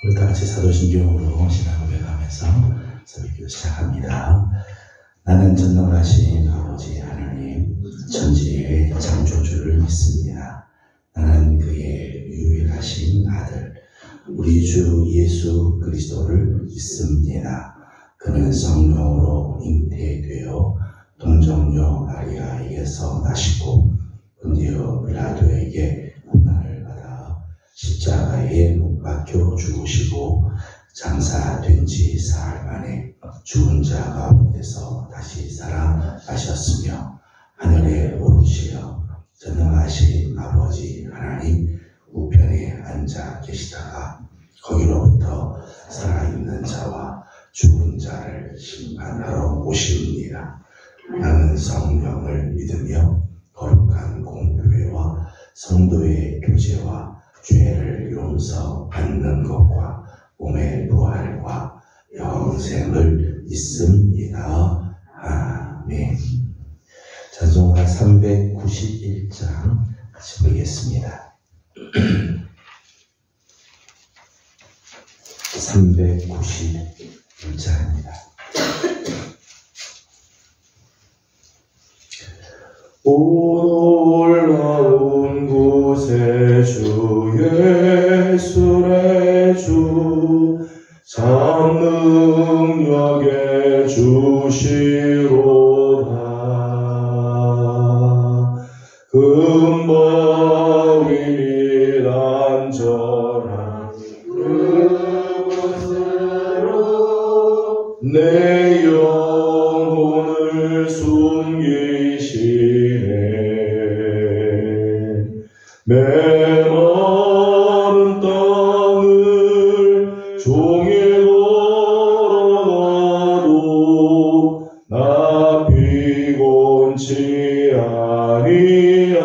우리 다 같이 사도신경으로 신앙 고백하면서 새벽기도 시작합니다. 나는 전능하신 아버지 하나님 천지의 창조주를 믿습니다. 나는 그의 유일하신 아들 우리 주 예수 그리스도를 믿습니다. 그는 성령으로 잉태되어 동정녀 마리아에게서 나시고 본디오 빌라도에게 고난을 받아 십자가에 못 박혀 죽으시고 장사된 지 사흘 만에 죽은 자 가운데서 다시 살아나셨으며 하늘에 오르시어 전능하신 아버지 하나님 우편에 앉아 계시다가 거기로부터 살아있는 자와 죽은 자를 심판하러 오시옵니다. 나는 성령을 믿으며 거룩한 공교회와 성도의 교제와 죄를 용서받는 것과 몸의 부활과 영생을 믿습니다. 아멘. 찬송가 391장 같이 보겠습니다. 391장입니다. 놀라운 곳에 주 예수의 주 참능력의 주시로다. 금바위 및 안전한 그곳으로 내 영혼을 숨기시네. 메마른 땅을 종일 걸어가도 나 피곤치 아니하며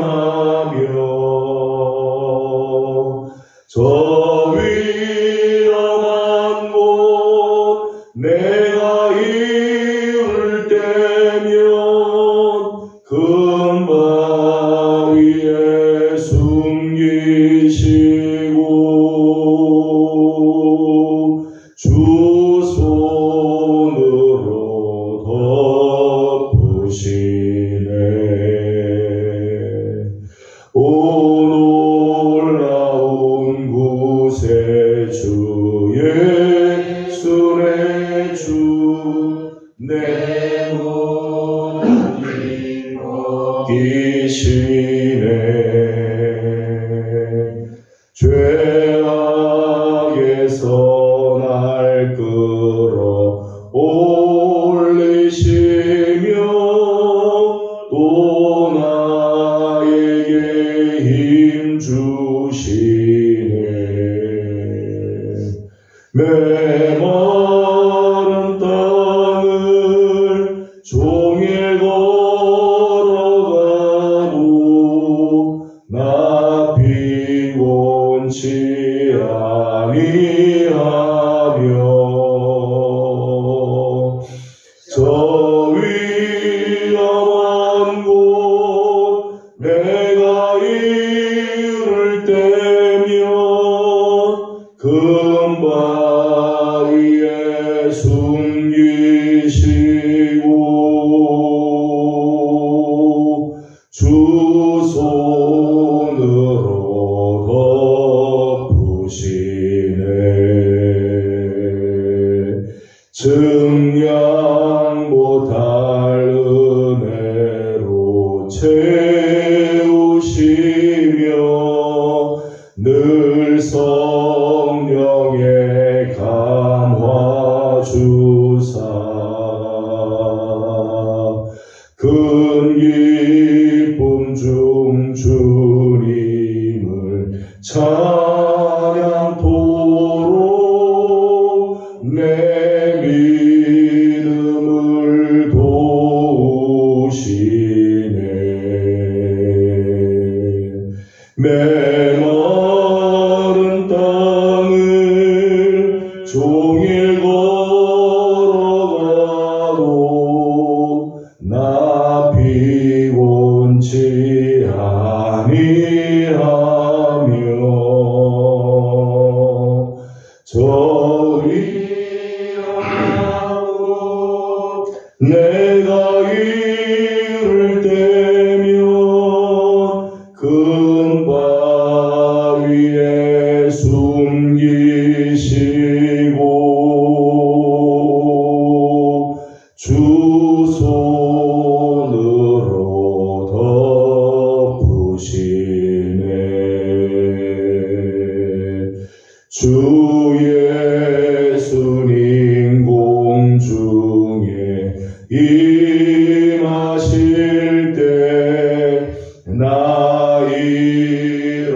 저 위험한 곳 내가 이를 때면 금바위에 숨기시고 주 손으로 덮으시네. 오 놀라운 곳에 주 예수의 주 내 몸이 먹이시네. 죄악에서 날 끌어 올리시며 또 나에게 힘 주시네. 메마른 땅을 종일 걸어가도 나 피곤치 아니하며 저 위험한 곳 내가 이를 때면 금바위에 숨기시고 주 손으로 덮으시네. 증량 못할 은혜로 채우시며 늘 성령의 감화 주사 큰 기쁨 중 주님을 찬양토록 내 믿음을 도우시네. 메마른 땅을 저 위험하고 내가 이를 때면 큰 바위에 숨기시고 주 손으로 덮으시네. 주 예수님 공중에 임하실 때 나 일어나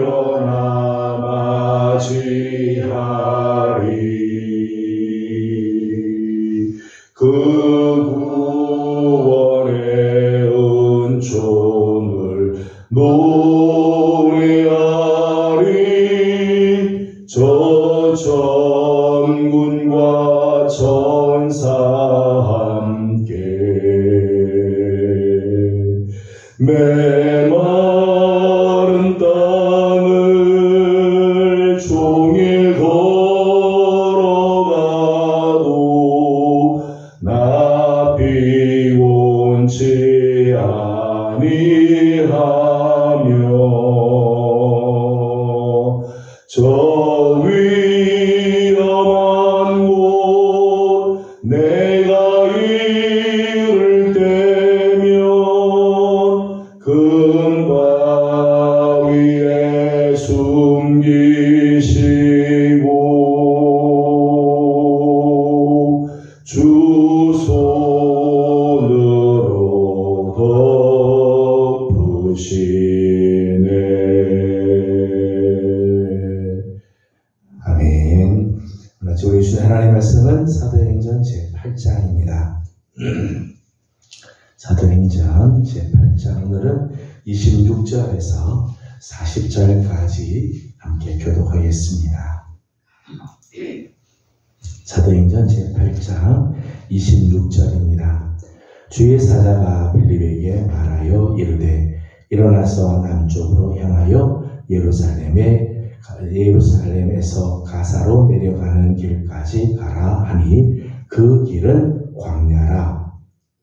맞이하리. 그 구원의 은총을 노래하리. 저 전군과 천사 함께 메마른 땅을 종일 걸어가도 나 피곤치 아니하며 저 위험한 곳 내가 이를 때면 큰 바위에 숨기시고 주 손으로 덮으시네. 아멘. 우리 주신 하나님의 말씀은 사도행전 제8장입니다. 사도행전 제8장 오늘은 26절에서 40절까지 함께 교독하겠습니다. 사도행전 제8장 26절입니다. 주의 사자가 빌립에게 말하여 이르되 일어나서 남쪽으로 향하여 예루살렘에서 가사로 내려가는 길까지 가라 하니 그 길은 광야라.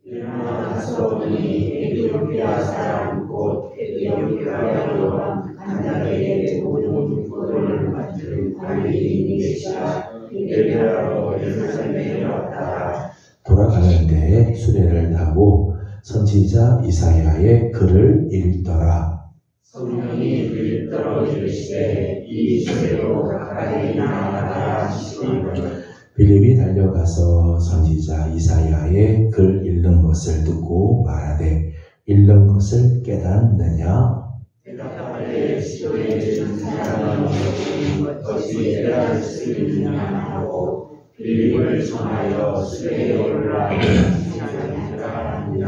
일어나서 보니 에티오피아 사람 곧 에티오피아 여왕 간다르의 모든 꼴을 맡은 관리인이 계시라. 빌립으로 예루살렘에 내려왔다. 돌아가는데 수레를 타고 선지자 이사야의 글을 읽더라. 성령이 빌립더러 이르시되 이 수레로 가까이 나아가라 하시거늘. 빌립이 달려가서 선지자 이사야의 글 읽는 것을 듣고 말하되 읽는 것을 깨닫느냐? 대답하되 시도에 준 사람은 어찌 깨달을 수 있느냐 하고 빌립을 청하여 수레에 올라 합니다.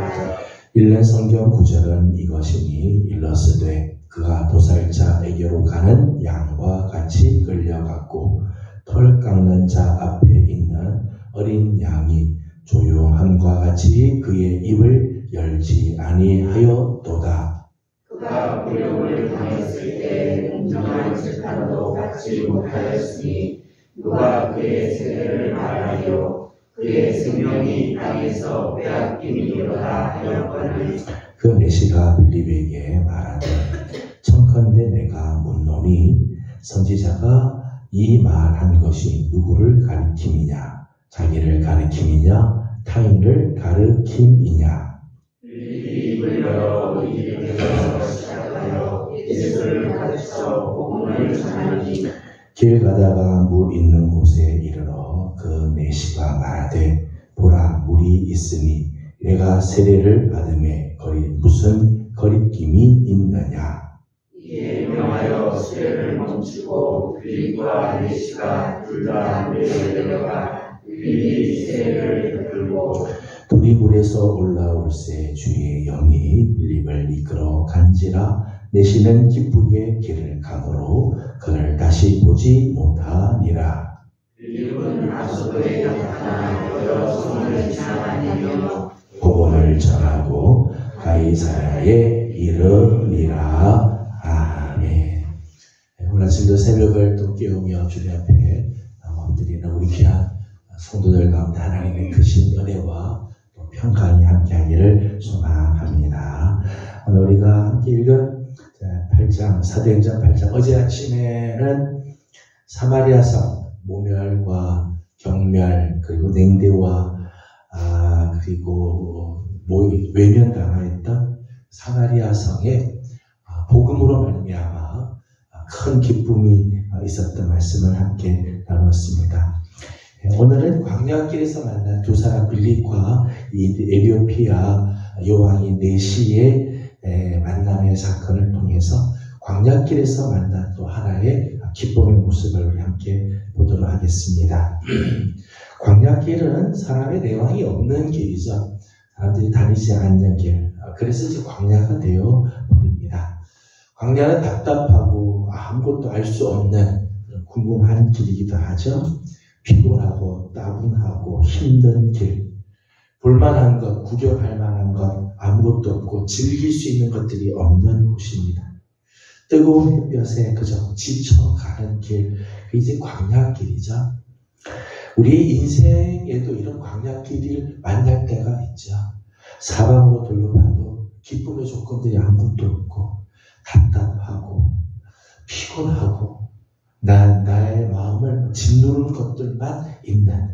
읽는 성경 구절은 이것이니 일러스되 그가 도살자에게로 가는 양과 같이 끌려갔고 털 깎는 자 앞에 있는 어린 양이 조용함과 같이 그의 입을 열지 아니하였도다. 그가 굴욕을 당했을 때 공정한 재판도 받지 못하였으니 누가 그의 세대를 말하여 그의 생명이 땅에서 빼앗김이로다 하였거늘. 그 내시가 빌립에게 말하되 청컨대 내가 묻노니 선지자가 이 말한 것이 누구를 가리킴이냐? 자기를 가리킴이냐? 타인을 가리킴이냐? 빌립이 입을 열어 이르면서 시작하여 예수를 가르쳐 복음을 전하니 길 가다가 물 있는 곳에 이르러 그 내시가 말하되 보라 물이 있으니 내가 세례를 받음에 무슨 거리낌이 있느냐? 이에 명하여 수레를 멈추고 빌립과 내시가 둘 다 물에 내려가 빌립이 세례를 베풀고 둘이 물에서 올라올새 주의 영이 빌립을 이끌어 간지라 내시는 기쁘게 길을 가도록 그를 다시 보지 못하니라. 빌립은 아소도에 나타나 여러 성을 지나다니며 복음을 전하고 가이사랴에 이르니라. 아멘. 오늘 아침도 새벽을 또 깨우며 주님 앞에 엎드리는 우리 귀한 성도들 가운데 하나님의 크신 은혜와 또 평강이 함께하기를 소망합니다. 오늘 우리가 함께 읽은 8장, 사도행전 8장, 어제 아침에는 사마리아성 모멸과 경멸, 그리고 냉대와 그리고 외면당하였던 사마리아성의 복음으로 말미암아 큰 기쁨이 있었던 말씀을 함께 나눴습니다. 오늘은 광야길에서 만난 두 사람 빌립과 에티오피아 여왕인 네시의 만남의 사건을 통해서 광야길에서 만난 또 하나의 기쁨의 모습을 우리 함께 보도록 하겠습니다. 광야길은 사람의 내왕이 없는 길이죠. 사람들이 다니지 않는 길. 그래서 이제 광야가 되어 버립니다. 광야는 답답하고 아무것도 알 수 없는 궁금한 길이기도 하죠. 피곤하고 따분하고 힘든 길. 볼만한 것, 구경할 만한 것 아무것도 없고 즐길 수 있는 것들이 없는 곳입니다. 뜨거운 햇볕에 그저 지쳐가는 길, 이제 광야길이죠. 우리 인생에도 이런 광야길을 만날 때가 있죠. 사방으로 둘러봐도 기쁨의 조건들이 아무것도 없고 답답하고 피곤하고 나의 마음을 짓누르는 것들만 있는,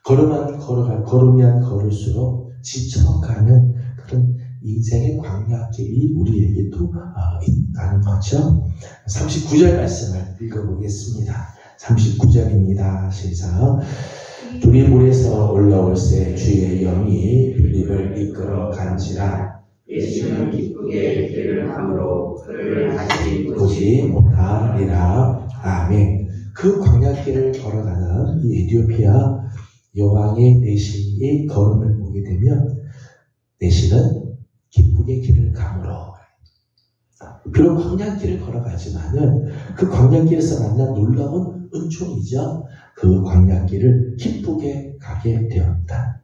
걸으면 걸을수록 지쳐가는 그런 인생의 광야길이 우리에게도 있다는 거죠. 39절 말씀을 읽어보겠습니다. 39절입니다. 시작. 둘이 물에서 올라올새 주의 영이 빌립을 이끌어 간지라. 예수는 기쁘게 길을 감으로 그를 다시 보지 못하리라. 아멘. 그 광야길을 걸어가는 이 에티오피아 여왕의 네시의 걸음을 보게 되면 네시는 기쁘게 길을 감으로, 비록 광야길을 걸어가지만은 그 광야길에서 만난 놀라운 은총이죠. 그 광야길을 기쁘게 가게 되었다.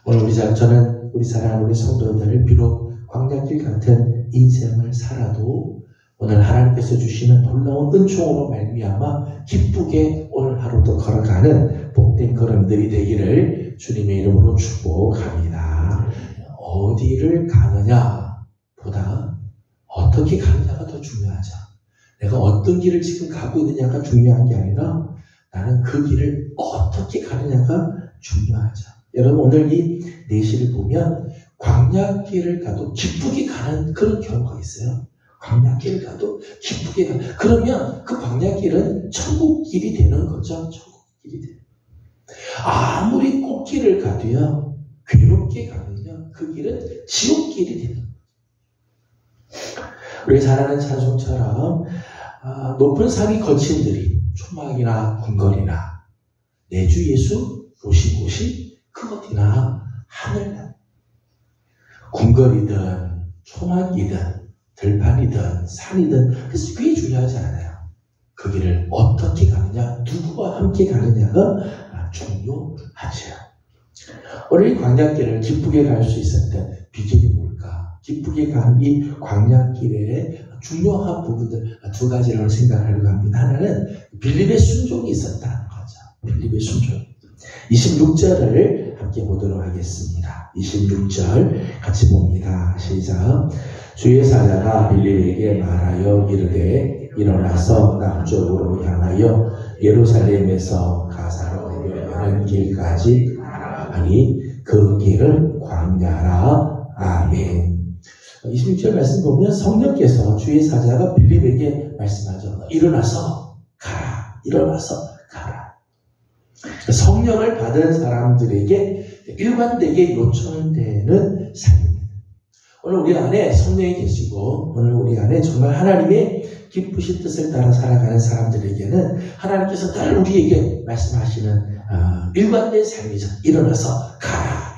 오늘 저는 우리 사랑하는 우리 성도들을 비록 광야길 같은 인생을 살아도 오늘 하나님께서 주시는 놀라운 은총으로 말미암아 기쁘게 오늘 하루도 걸어가는 복된 걸음들이 되기를 주님의 이름으로 축복합니다. 어디를 가느냐 보다 어떻게 가느냐가 더 중요하죠. 내가 어떤 길을 지금 가고 있느냐가 중요한 게 아니라 나는 그 길을 어떻게 가느냐가 중요하죠. 여러분 오늘 이 내시를 보면 광야길을 가도 기쁘게 가는 그런 경우가 있어요. 광야길을 가도 기쁘게 가는, 그러면 그 광야길은 천국길이 되는 거죠. 천국길이 돼요. 아무리 꽃길을 가도요 괴롭게 가면요 그 길은 지옥길이 되는 거예요. 우리 잘 아는 찬송처럼 높은 산이 거친 들이 초막이나 궁궐이나 내 주 예수 오신 곳이 그것이나 하늘나, 궁궐이든 초막이든 들판이든 산이든, 그래서 그게 중요하지 않아요. 그 길을 어떻게 가느냐, 누구와 함께 가느냐가 중요하죠. 오늘 이 광야길을 기쁘게 갈 수 있었던 비결이 뭘까? 기쁘게 가는 이 광야길의 중요한 부분들 두 가지를 생각하려고 합니다. 하나는 빌립의 순종이 있었다는 거죠. 빌립의 순종. 26절을 함께 보도록 하겠습니다. 26절 같이 봅니다. 시작. 주의 사자가 빌립에게 말하여 이르되 일어나서 남쪽으로 향하여 예루살렘에서 가사로 내려가는 길까지 가니 그 길은 광야라. 아멘. 26절 말씀 보면 성령께서 주의 사자가 빌립에게 말씀하죠. 일어나서 가라. 일어나서 가라. 성령을 받은 사람들에게 일관되게 요청되는 삶입니다. 오늘 우리 안에 성령이 계시고 오늘 우리 안에 정말 하나님의 기쁘신 뜻을 따라 살아가는 사람들에게는 하나님께서 늘 우리에게 말씀하시는 일관된 삶이죠. 일어나서 가라.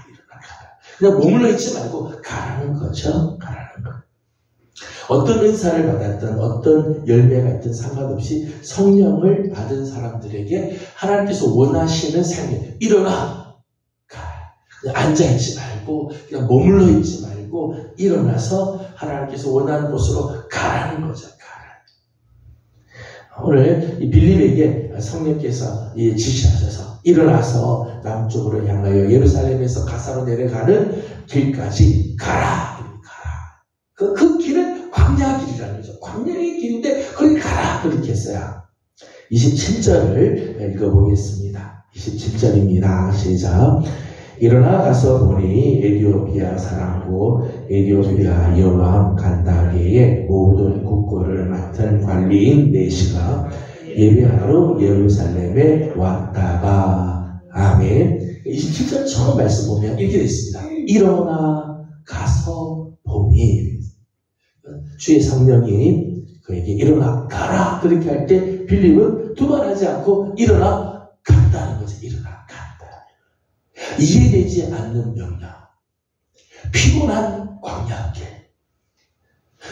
그냥 머물러 있지 말고 가라는 거죠. 가라는 거. 어떤 은사를 받았든 어떤 열매가 있든 상관없이 성령을 받은 사람들에게 하나님께서 원하시는 삶이 일어나 가라. 그냥 앉아있지 말고 그냥 머물러 있지 말고 일어나서 하나님께서 원하는 곳으로 가라는 거죠. 가라. 오늘 이 빌립에게 성령께서 지시하셔서 일어나서 남쪽으로 향하여 예루살렘에서 가사로 내려가는 길까지 가라. 그 길은 광야 길이라는 거죠. 광야의 길인데 거기 가라. 그렇게 했어요. 27절을 읽어보겠습니다. 27절입니다. 시작. 일어나 가서 보니 에디오피아 사람고 에디오피아 여왕 간다게의 모든 국고를 맡은 관리인 네시가 예배하러 예루살렘에 왔다가 아멘. 27절 처음 말씀 보면 이렇게 되어 있습니다. 일어나 가서 보니 주의 성령이 그에게 일어나 가라 그렇게 할 때 빌립은 두말하지 않고 일어나 갔다는 거죠. 일어나 갔다. 이해되지 않는 명령, 피곤한 광야길.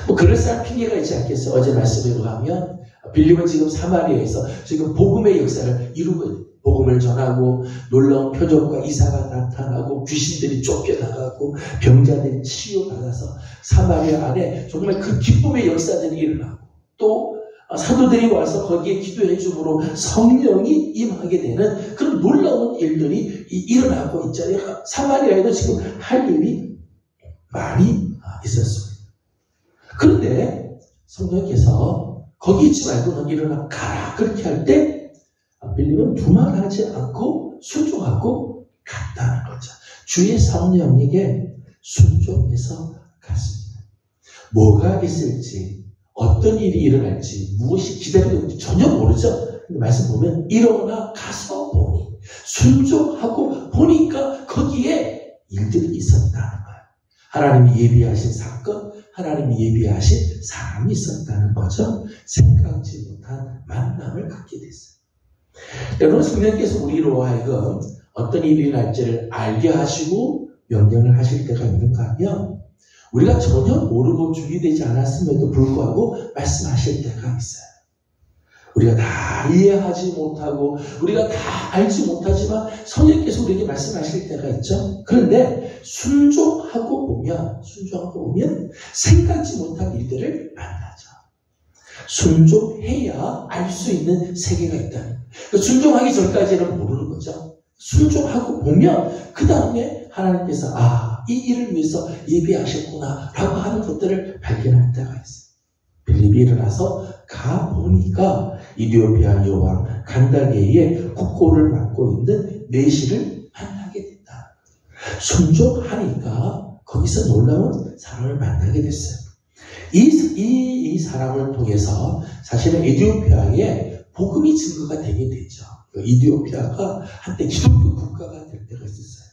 뭐 그럴싸한 핑계가 있지 않겠어요? 어제 말씀에 의하면 빌립은 지금 사마리아에서 지금 복음의 역사를 이루고 있는, 복음을 전하고 놀라운 표적과 이사가 나타나고 귀신들이 쫓겨나가고 병자들이 치유받아서 사마리아 안에 정말 그 기쁨의 역사들이 일어나고 또 사도들이 와서 거기에 기도해 줌으로 성령이 임하게 되는 그런 놀라운 일들이 일어나고 있잖아요. 사마리아에도 지금 할 일이 많이 있었습니다. 그런데 성령께서 거기 있지 말고 넌 일어나 가라 그렇게 할 때 빌립은 두말하지 않고 순종하고 갔다는 거죠. 주의 성령에게 순종해서 갔습니다. 뭐가 있을지, 어떤 일이 일어날지, 무엇이 기다리고 있는지 전혀 모르죠. 근데 말씀 보면 일어나 가서 보니, 순종하고 보니까 거기에 일들이 있었다는 거예요. 하나님이 예비하신 사건, 하나님이 예비하신 사람이 있었다는 거죠. 생각지 못한 만남을 갖게 됐어요. 여러분, 성령께서 우리로 하여금 어떤 일이 일어날지를 알게 하시고 명령을 하실 때가 있는가 하면 우리가 전혀 모르고 준비되지 않았음에도 불구하고 말씀하실 때가 있어요. 우리가 다 이해하지 못하고 우리가 다 알지 못하지만 성령께서 우리에게 말씀하실 때가 있죠. 그런데 순종하고 보면 생각지 못한 일들을 만나죠. 순종해야 알 수 있는 세계가 있다는 거예요. 순종하기 전까지는 모르는 거죠. 순종하고 보면 그 다음에 하나님께서 이 일을 위해서 예비하셨구나 라고 하는 것들을 발견할 때가 있어요. 빌립이 일어나서 가보니까 이디오피아 여왕 간다게의 국고를 맡고 있는 네시를 만나게 됐다. 순종하니까 거기서 놀라운 사람을 만나게 됐어요. 이 사람을 통해서 사실은 에디오피아에 복음이 증거가 되게 되죠. 이디오피아가 한때 기독교 국가가 될 때가 있었어요.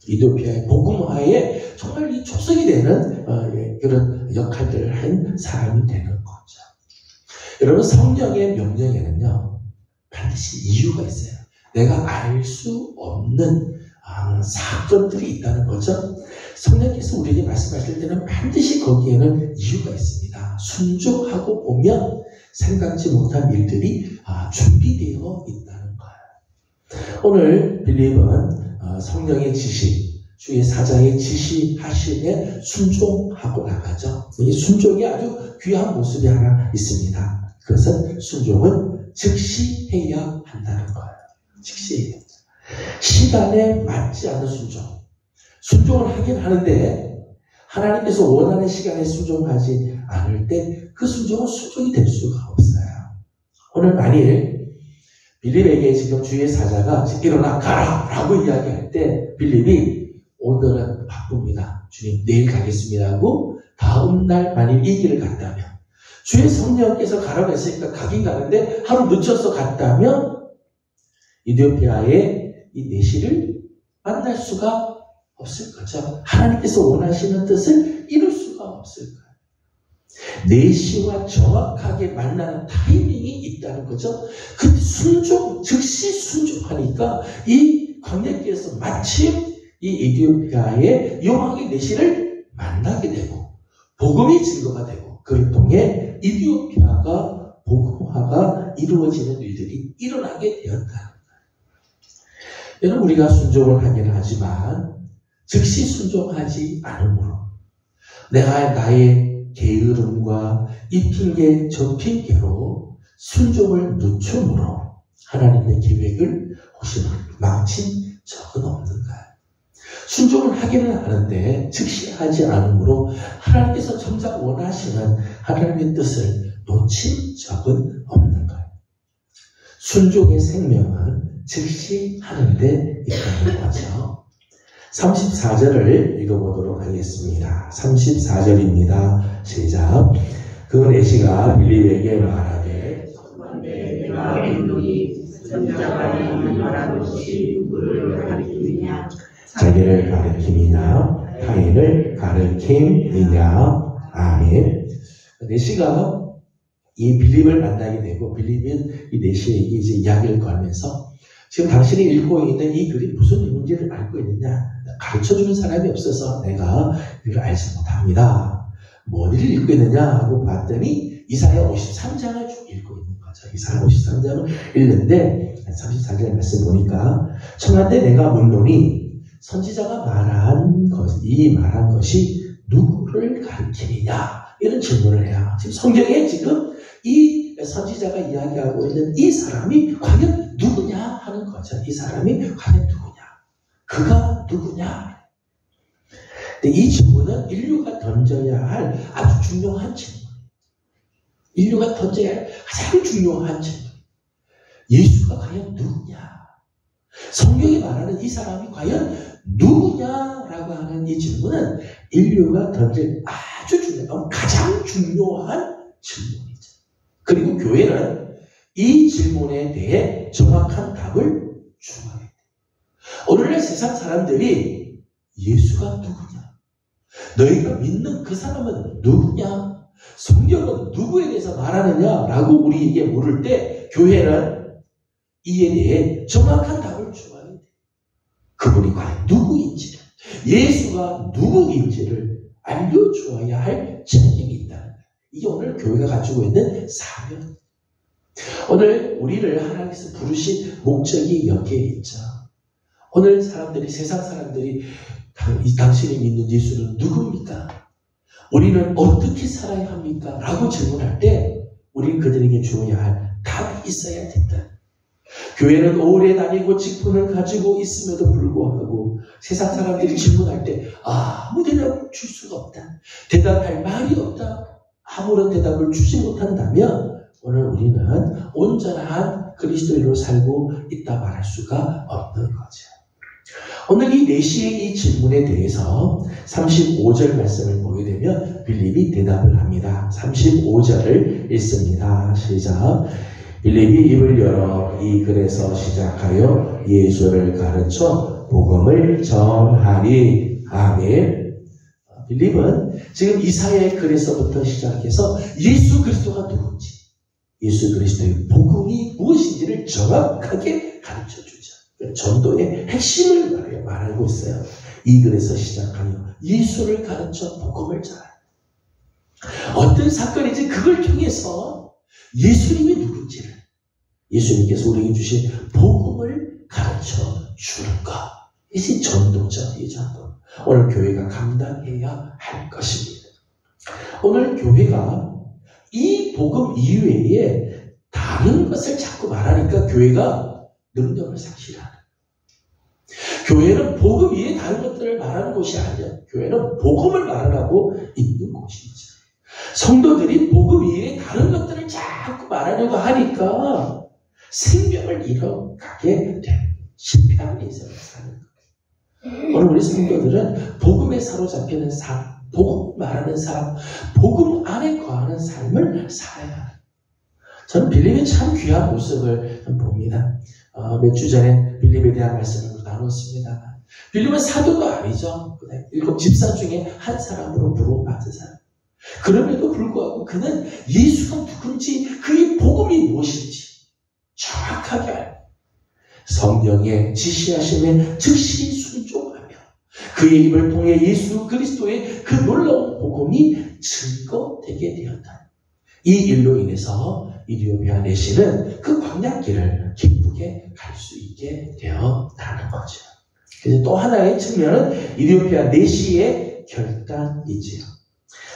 이디오피아의 복음화에 정말 이 초석이 되는 그런 역할들을 한 사람이 되는 거죠. 여러분, 성령의 명령에는요 반드시 이유가 있어요. 내가 알 수 없는 사건들이 있다는 거죠. 성령께서 우리에게 말씀하실 때는 반드시 거기에는 이유가 있습니다. 순종하고 보면 생각지 못한 일들이 준비되어 있다는 거예요. 오늘 빌립은 성령의 지시, 주의 사자의 지시하심에 순종하고 나가죠. 이 순종이 아주 귀한 모습이 하나 있습니다. 그것은 순종은 즉시 해야 한다는 거예요. 즉시 해야 한다. 시간에 맞지 않는 순종. 순종을 하긴 하는데 하나님께서 원하는 시간에 순종하지 않을 때 그 순종은 순종이 될 수가 없어요. 오늘 만일 빌립에게 지금 주의 사자가 일어나 가라 라고 이야기할 때 빌립이 오늘은 바쁩니다. 주님 내일 가겠습니다 하고 다음 날 만일 이 길을 갔다면 주의 성령께서 가라고 했으니까 가긴 가는데 하루 늦춰서 갔다면 이디오피아의 이 네시를 만날 수가 없을 거죠. 하나님께서 원하시는 뜻을 이룰 수가 없을 거예요. 네시와 정확하게 만나는 타이밍이 있다는 거죠. 그 즉시 순종하니까 이 광야길에서 마침 이 에디오피아의 여왕의 네시를 만나게 되고 복음이 증거가 되고 그를 통해 에디오피아가 복음화가 이루어지는 일들이 일어나게 되었다는 거예요. 여러분, 우리가 순종을 하기는 하지만 즉시 순종하지 않으므로 내가 나의 게으름과 이 핑계 저 핑계로 순종을 늦춤으로 하나님의 계획을 혹시 망친 적은 없는가요? 순종을 하기는 하는데 즉시 하지 않으므로 하나님께서 정작 원하시는 하나님의 뜻을 놓친 적은 없는가요? 순종의 생명은 즉시 하는데 있다는 거죠. 34절을 읽어보도록 하겠습니다. 34절입니다. 시작. 그 내시가 빌립에게 말하되 내가 맹론이 선자가 이 말한 것이 누구를 가리키느냐 자기를 가르킴이냐 타인을 가르킴이냐. 아멘. 내시가 이 빌립을 만나게 되고 빌립은 이 내시에게 이제 이야기를 걸면서 지금 당신이 읽고 있는 이 글이 무슨 의미인지를 알고 있느냐? 가르쳐주는 사람이 없어서 내가 이걸 알지 못합니다. 뭐를 읽고 있느냐 하고 봤더니 이사야 53장을 쭉 읽고 있는 거죠. 이사야 53장을 읽는데 34절 말씀 보니까 청한데 내가 묻노니 선지자가 말한 것이 누구를 가르치느냐 이런 질문을 해요. 지금 성경에 지금 이 선지자가 이야기하고 있는 이 사람이 과연 누구냐 하는 거죠. 이 사람이 과연 누구냐? 그가 누구냐? 근데 이 질문은 인류가 던져야 할 아주 중요한 질문. 인류가 던져야 할 가장 중요한 질문. 예수가 과연 누구냐? 성경이 말하는 이 사람이 과연 누구냐라고 하는 이 질문은 인류가 던질 아주 중요한, 가장 중요한 질문이죠. 그리고 교회는 이 질문에 대해 정확한 답을 주어야 돼요. 오늘날 세상 사람들이 예수가 누구냐? 너희가 믿는 그 사람은 누구냐? 성경은 누구에 대해서 말하느냐? 라고 우리에게 물을 때 교회는 이에 대해 정확한 답을 주어야 돼요. 그분이 과연 누구인지를, 예수가 누구인지를 알려주어야 할 책임이 있다는 거예요. 이게 오늘 교회가 가지고 있는 사명. 오늘 우리를 하나님께서 부르신 목적이 여기에 있죠. 오늘 사람들이, 세상 사람들이 당신이 믿는 예수는 누굽니까? 우리는 어떻게 살아야 합니까? 라고 질문할 때 우리는 그들에게 주어야 할 답이 있어야 된다. 교회는 오래 다니고 직분을 가지고 있음에도 불구하고 세상 사람들이 질문할 때 아무 대답을 줄 수가 없다. 대답할 말이 없다. 아무런 대답을 주지 못한다면 오늘 우리는 온전한 그리스도인으로 살고 있다 말할 수가 없는 거죠. 오늘 이 내시의 이 질문에 대해서 35절 말씀을 보게 되면 빌립이 대답을 합니다. 35절을 읽습니다. 시작. 빌립이 입을 열어 이 글에서 시작하여 예수를 가르쳐 복음을 전하리. 아멘. 빌립은 지금 이사야의 글에서부터 시작해서 예수 그리스도가 누군지, 예수 그리스도의 복음이 무엇인지를 정확하게 가르쳐주죠. 전도의 핵심을 말하고 있어요. 이 글에서 시작하여 예수를 가르쳐 복음을 전하리. 어떤 사건이지 그걸 통해서 예수님이 누군지를, 예수님께서 우리에게 주신 복음을 가르쳐 주는 것. 이것이 전도죠. 이 전도. 오늘 교회가 감당해야 할 것입니다. 오늘 교회가 이 복음 이외에 다른 것을 자꾸 말하니까 교회가 능력을 상실하는. 교회는 복음 이외에 다른 것들을 말하는 곳이 아니야. 교회는 복음을 말하라고 있는 곳이죠. 성도들이 복음 이외에 다른 것들을 자꾸 말하려고 하니까 생명을 잃어가게 된 실패하는 인생을 사는 거예요. 오늘 우리 성도들은 복음에 사로잡히는 삶, 복음 말하는 사람, 복음 안에 거하는 삶을 살아야 해요. 저는 빌립의 참 귀한 모습을 봅니다. 몇 주 전에 빌립에 대한 말씀을 나눴습니다. 빌립은 사도도 아니죠. 7 집사 중에 한 사람으로 부름받은 사람. 그럼에도 불구하고 그는 예수가 누군지, 그의 복음이 무엇인지 정확하게 알고 성령의 지시하심에 즉시 순종하며 그의 입을 통해 예수 그리스도의 그 놀라운 복음이 증거되게 되었다. 이 일로 인해서 이디오피아 내시는 그 광야길을 기쁘게 갈 수 있게 되었다는 거죠. 그래서 또 하나의 측면은 이디오피아 내시의 결단이지요.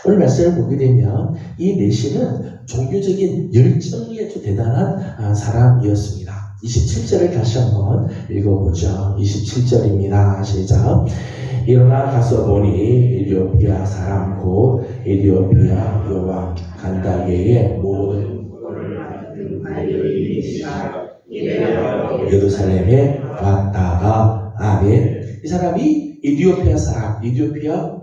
오늘 말씀을 보게 되면 이 내시는 종교적인 열정이 아주 대단한 사람이었습니다. 27절을 다시 한번 읽어보죠. 27절입니다. 시작. 일어나 가서 보니 에디오피아 사람 곧 에디오피아 여왕 간다게의 모든 예루살렘에 왔다가 아멘. 이 사람이 에디오피아 사람, 에디오피아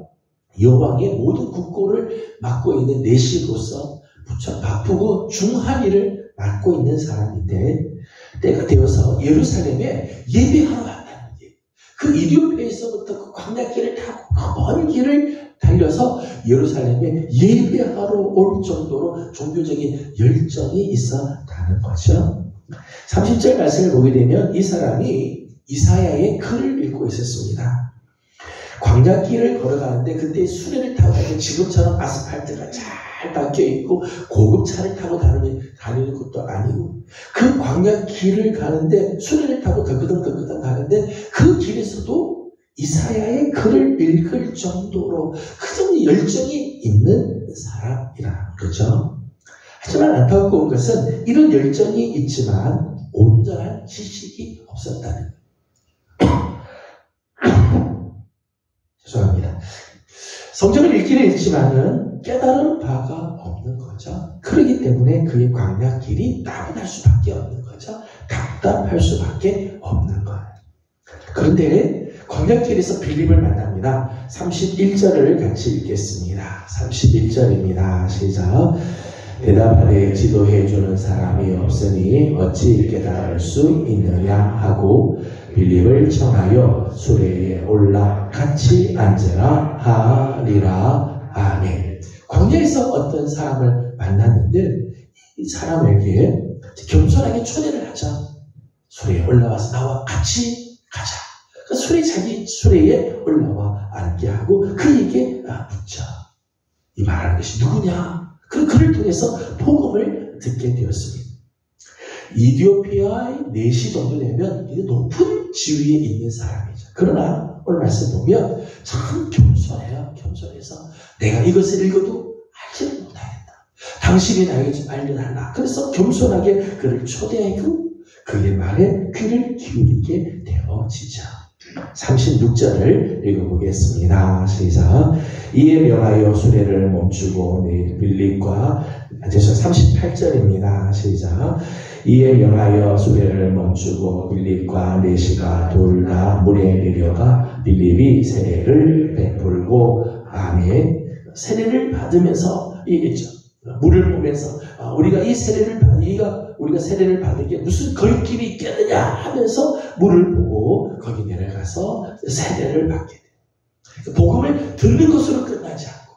여왕의 모든 국고를 맡고 있는 내시로서 무척 바쁘고 중한 일을 맡고 있는 사람인데 때가 되어서 예루살렘에 예배하러 간다는 게 그 에디오피아에서부터 그 광야길을 타고 먼 길을 달려서 예루살렘에 예배하러 올 정도로 종교적인 열정이 있었다는 거죠. 30절 말씀을 보게 되면 이 사람이 이사야의 글을 읽고 있었습니다. 광야길을 걸어가는데 그때 수레를 타고 다니는 지금처럼 아스팔트가 잘 박혀있고 고급차를 타고 다니는 것도 아니고 그 광야길을 가는데 수레를 타고 덜끄덩 가는데 그 길에서도 이사야의 글을 읽을 정도로 그 정도 열정이 있는 사람이라는 거죠. 하지만 안타까운 것은 이런 열정이 있지만 온전한 지식이 없었다는 죄송합니다. 성경을 읽기는 읽지만은 깨달은 바가 없는 거죠. 그렇기 때문에 그의 광야길이 따분할 수밖에 없는 거죠. 답답할 수밖에 없는 거예요. 그런데 광야길에서 빌립을 만납니다. 31절을 같이 읽겠습니다. 31절입니다. 시작. 대답하되 지도해주는 사람이 없으니 어찌 깨달을 수 있느냐 하고 빌립을 청하여 수레에 올라 같이 앉으라 하리라. 아멘. 광야에서 어떤 사람을 만났는데 이 사람에게 겸손하게 초대를 하자. 수레에 올라와서 나와 같이 가자. 자기 수레에 올라와 앉게 하고 그에게 묻자. 이 말하는 것이 누구냐? 그를 통해서 복음을 듣게 되었습니다. 이디오피아의 내시 정도 되면 높은 지위에 있는 사람이죠. 그러나 오늘 말씀 보면 참 겸손해요. 겸손해서 내가 이것을 읽어도 알지를 못하겠다. 당신이 나에게 좀 알려달라. 그래서 겸손하게 그를 초대하고 그의 말에 귀를 기울이게 되어지죠. 36절을 읽어보겠습니다. 시작. 이에 명하여 수레를 멈추고 빌립과 38절입니다. 시작. 이에 명하여 수레를 멈추고 빌립과 내시가 둘 다 물에 내려가 빌립이 세례를 베풀고 아멘. 세례를 받으면서 얘기했죠. 물을 보면서 우리가 세례를 받은 게 무슨 거리길이 있겠느냐 하면서 물을 보고 거기 내려가서 세례를 받게 돼요. 복음을 듣는 것으로 끝나지 않고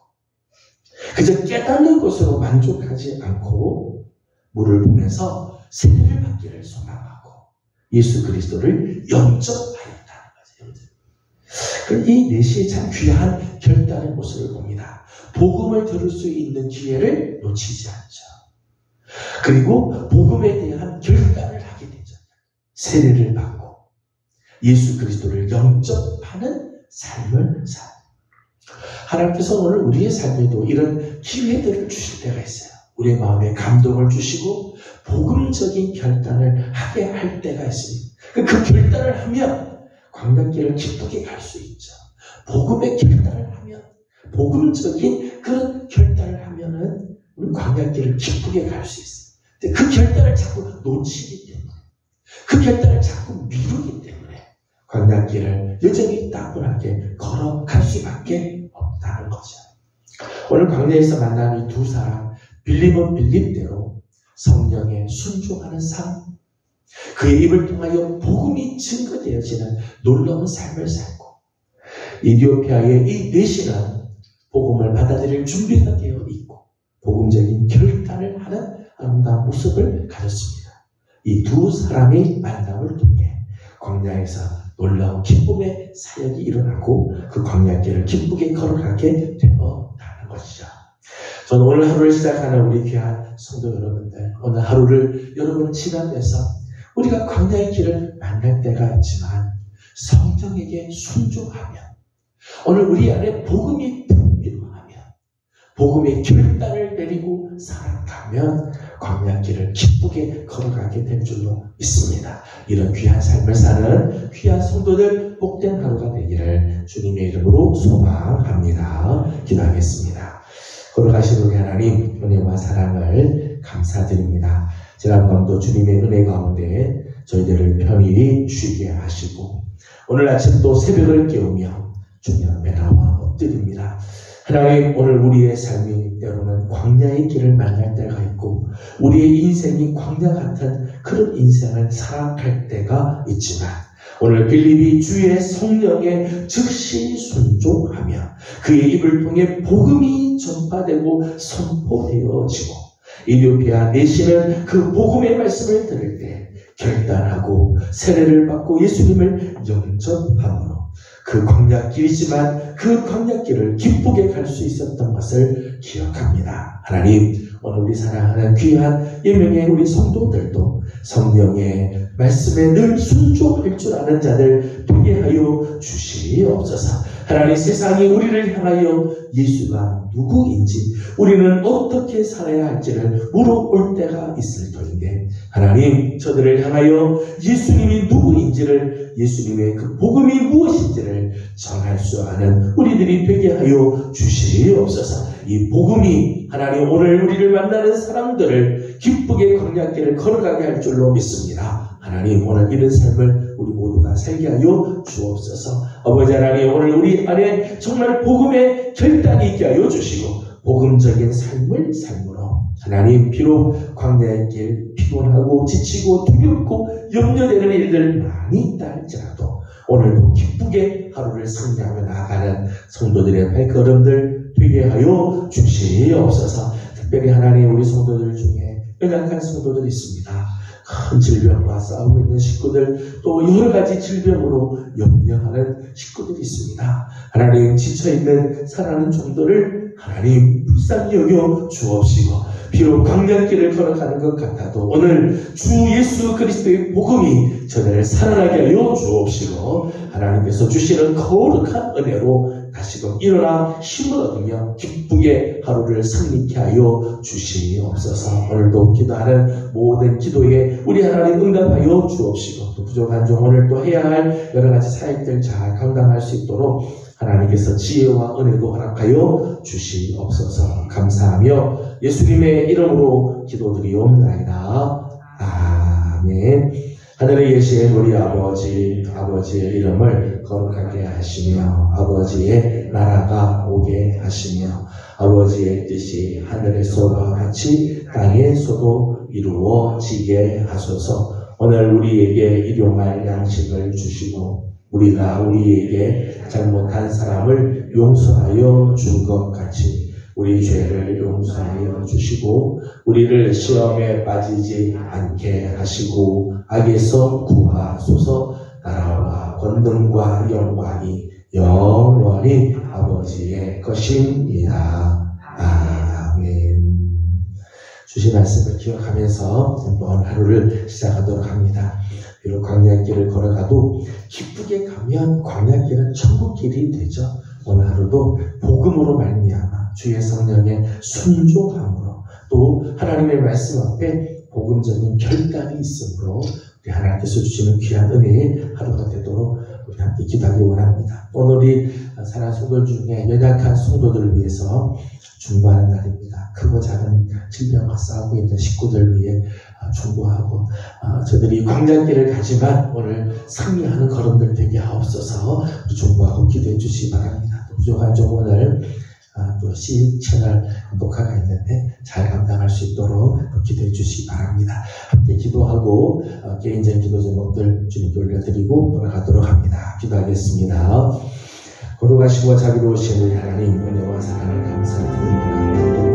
그저 깨닫는 것으로 만족하지 않고 물을 보면서 세례를 받기를 소망하고 예수 그리스도를 영접하였다는 거죠. 이 내시의 참 귀한 결단의 모습을 봅니다. 복음을 들을 수 있는 기회를 놓치지 않죠. 그리고 복음에 대한 결단을 하게 되죠. 세례를 받고 예수 그리스도를 영접하는 삶을 살아요. 하나님께서 오늘 우리의 삶에도 이런 기회들을 주실 때가 있어요. 우리의 마음에 감동을 주시고 복음적인 결단을 하게 할 때가 있습니다. 그 결단을 하면 광야길을 기쁘게 갈 수 있죠. 복음의 결단을 하면 복음적인 그런 결단을 하면은 광야길을 기쁘게 갈 수 있어요. 그 결단을 자꾸 놓치기 때문에 그 결단을 자꾸 미루기 때문에 광야길을 여전히 따분하게 걸어갈 수밖에 없다는 거죠. 오늘 광야에서 만난 이 두 사람 빌립은 빌립대로 성령에 순종하는 삶 그의 입을 통하여 복음이 증거되어지는 놀라운 삶을 살고 이디오피아의 이 내시는 복음을 받아들일 준비가 되어 있고 복음적인 결단을 하는 아름다운 모습을 가졌습니다. 이 두 사람의 만남을 통해 광야에서 놀라운 기쁨의 사역이 일어나고 그 광야길을 기쁘게 걸어가게 되었다는 것이죠. 저는 오늘 하루를 시작하는 우리 귀한 성도 여러분들, 오늘 하루를 여러분 지나면서 우리가 광야의 길을 만날 때가 있지만 성령에게 순종하면 오늘 우리 안에 복음이 분명하면 복음의 결단을 내리고 살아가면 광야길을 기쁘게 걸어가게 될 줄로 믿습니다. 이런 귀한 삶을 사는 귀한 성도들 복된 하루가 되기를 주님의 이름으로 소망합니다. 기도하겠습니다. 걸어가신 우리 하나님 은혜와 사랑을 감사드립니다. 지난밤도 주님의 은혜 가운데 저희들을 편히 쉬게 하시고 오늘 아침 또 새벽을 깨우며 주님 앞에 나와 엎드립니다. 하나님, 오늘 우리의 삶이 때로는 광야의 길을 만날 때가 있고 우리의 인생이 광야 같은 그런 인생을 살아갈 때가 있지만 오늘 빌립이 주의 성령에 즉시 순종하며 그의 입을 통해 복음이 전파되고 선포되어지고 이디오피아 내시는 그 복음의 말씀을 들을 때 결단하고 세례를 받고 예수님을 영접함으로 그 광야길이지만 그 광야길을 기쁘게 갈 수 있었던 것을 기억합니다. 하나님, 오늘 우리 사랑하는 귀한 예명의 우리 성도들도 성령의 말씀에 늘 순종할 줄 아는 자들 되게 하여 주시옵소서. 하나님, 세상이 우리를 향하여 예수가 누구인지 우리는 어떻게 살아야 할지를 물어볼 때가 있을 터인데 하나님, 저들을 향하여 예수님이 누구인지를 예수님의 그 복음이 무엇인지를 전할 수 아는 우리들이 되게 하여 주시옵소서. 이 복음이 하나님 오늘 우리를 만나는 사람들을 기쁘게 광야길을 걸어가게 할 줄로 믿습니다. 하나님, 오늘 이런 삶을 우리 모두가 살게 하여 주옵소서. 아버지 하나님, 오늘 우리 안에 정말 복음의 결단이 있게 하여 주시고 복음적인 삶을 삶으로 하나님, 비록 광야의 길 피곤하고 지치고 두렵고 염려되는 일들 많이 있다 할지라도 오늘도 기쁘게 하루를 승리하며 나아가는 성도들의 발걸음들 되게 하여 주시옵소서. 특별히 하나님, 우리 성도들 중에 연약한 성도들이 있습니다. 큰 질병과 싸우고 있는 식구들, 또 여러 가지 질병으로 염려하는 식구들이 있습니다. 하나님, 지쳐있는 사랑하는 종들을 하나님 불쌍히 여겨 주옵시고 비록 광야길을 걸어가는 것 같아도 오늘 주 예수 그리스도의 복음이 저들을 살아나게 하여 주옵시고 하나님께서 주시는 거룩한 은혜로 다시금 일어나 힘을 얻으며 기쁘게 하루를 승리케 하여 주시옵소서. 오늘도 기도하는 모든 기도에 우리 하나님 응답하여 주옵시고 또 부족한 종 오늘 또 해야 할 여러 가지 사역들 잘 감당할 수 있도록 하나님께서 지혜와 은혜도 허락하여 주시옵소서. 감사하며 예수님의 이름으로 기도드리옵나이다. 아멘. 하늘에 계신 우리 아버지, 아버지의 이름을 거룩하게 하시며 아버지의 나라가 오게 하시며 아버지의 뜻이 하늘에서와 같이 땅에서도 이루어지게 하소서. 오늘 우리에게 일용할 양식을 주시고 우리가 우리에게 잘못한 사람을 용서하여 준 것 같이 우리 죄를 용서하여 주시고 우리를 시험에 빠지지 않게 하시고 악에서 구하소서. 나라와 권능과 영광이 영원히 아버지의 것입니다. 아멘. 주신 말씀을 기억하면서 이번 하루를 시작하도록 합니다. 비록 광야길을 걸어가도 기쁘게 가면 광야길은 천국길이 되죠. 오늘 하루도 복음으로 말미암아 주의 성령의 순종함으로 또 하나님의 말씀 앞에 복음적인 결단이 있으므로 우리 하나님께서 주시는 귀한 은혜의 하루가 되도록 우리 함께 기도하기 원합니다. 오늘 우리 사랑하는 성도들 중에 연약한 성도들을 위해서 중보하는 날입니다. 크고 작은 질병과 싸우고 있는 식구들 위해 중보하고 저들이 광야길을 가지만 오늘 승리하는 걸음들 되게 하옵소서. 중보하고 기도해 주시기 바랍니다. 부족한 종 오늘 또 C 채널 녹화가 있는데 잘 감당할 수 있도록 기도해 주시기 바랍니다. 함께 기도하고 개인적인 기도 제목들 주님께 올려드리고 돌아가도록 합니다. 기도하겠습니다. 거룩하시고 자비로우신 우리 하나님 은혜와 사랑을 감사드립니다.